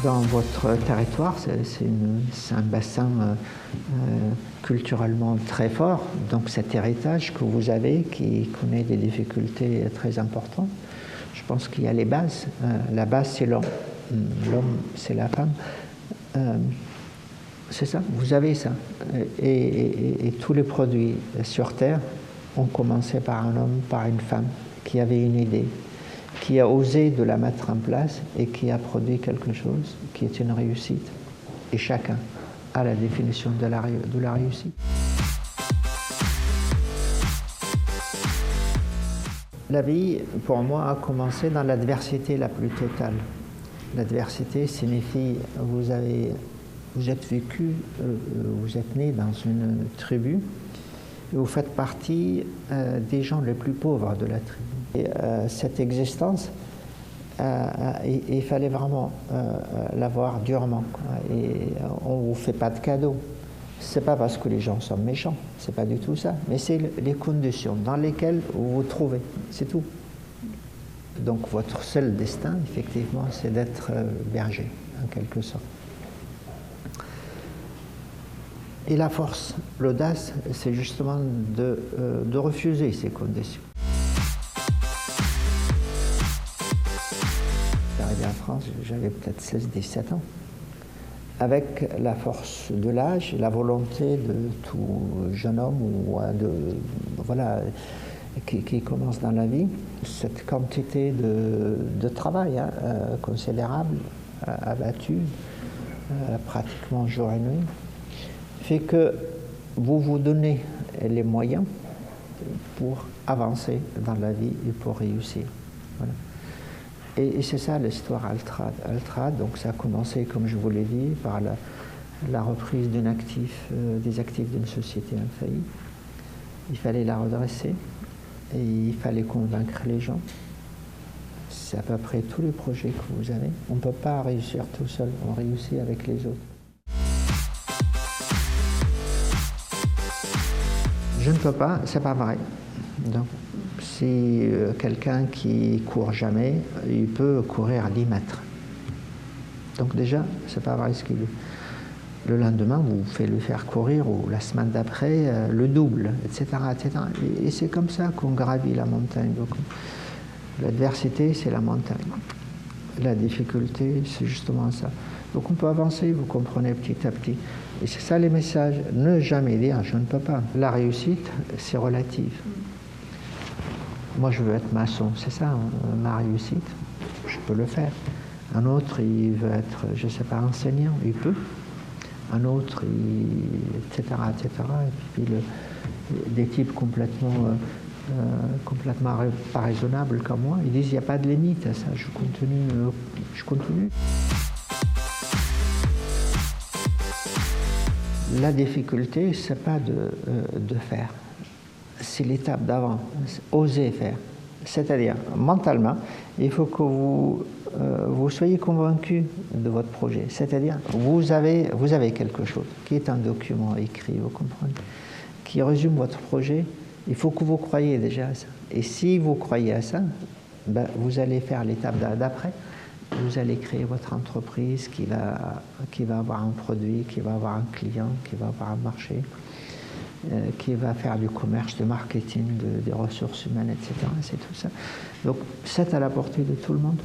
Dans votre territoire, c'est un bassin culturellement très fort, donc cet héritage que vous avez qui connaît des difficultés très importantes, je pense qu'il y a les bases. La base, c'est l'homme. L'homme, c'est la femme. C'est ça, vous avez ça. Et tous les produits sur Terre ont commencé par un homme, par une femme qui avait une idée, qui a osé de la mettre en place et qui a produit quelque chose qui est une réussite. Et chacun a la définition de la réussite. La vie, pour moi, a commencé dans l'adversité la plus totale. L'adversité signifie vous êtes vécu, vous êtes né dans une tribu, et vous faites partie des gens les plus pauvres de la tribu. Et, cette existence, il fallait vraiment l'avoir durement, quoi. Et on ne vous fait pas de cadeaux. Ce n'est pas parce que les gens sont méchants, ce n'est pas du tout ça, mais c'est les conditions dans lesquelles vous vous trouvez, c'est tout. Donc votre seul destin, effectivement, c'est d'être berger, en quelque sorte. Et la force, l'audace, c'est justement de refuser ces conditions. Arrivé en France, j'avais peut-être 16-17 ans. Avec la force de l'âge, la volonté de tout jeune homme qui commence dans la vie, cette quantité de travail considérable, abattu, pratiquement jour et nuit, fait que vous vous donnez les moyens pour avancer dans la vie et pour réussir. Voilà. Et c'est ça l'histoire Altrad. Altrad, donc ça a commencé, comme je vous l'ai dit, par la reprise des actifs d'une société en faillite. Il fallait la redresser et il fallait convaincre les gens. C'est à peu près tous les projets que vous avez. On ne peut pas réussir tout seul, on réussit avec les autres. Je ne peux pas, c'est pas vrai. Donc, si quelqu'un qui court jamais, il peut courir à 10 mètres. Donc déjà, c'est pas vrai ce qu'il dit. Le lendemain, vous faites lui faire courir, ou la semaine d'après, le double, etc. etc. Et c'est comme ça qu'on gravit la montagne. L'adversité, c'est la montagne. La difficulté, c'est justement ça. Donc on peut avancer, vous comprenez, petit à petit. Et c'est ça les messages. Ne jamais dire « je ne peux pas ». La réussite, c'est relatif. Moi, je veux être maçon, c'est ça, ma réussite. Je peux le faire. Un autre, il veut être, je ne sais pas, enseignant, il peut. Un autre, etc., etc. Et puis des types complètement pas raisonnables comme moi, ils disent il n'y a pas de limite à ça, je continue. La difficulté, ce n'est pas de faire, c'est l'étape d'avant, oser faire. C'est-à-dire, mentalement, il faut que vous soyez convaincu de votre projet. C'est-à-dire, vous avez quelque chose qui est un document écrit, vous comprenez, qui résume votre projet. Il faut que vous croyiez déjà à ça. Et si vous croyez à ça, ben, vous allez faire l'étape d'après. Vous allez créer votre entreprise qui va avoir un produit, qui va avoir un client, qui va avoir un marché, qui va faire du commerce, du marketing, des ressources humaines, etc. C'est tout ça. Donc, c'est à la portée de tout le monde.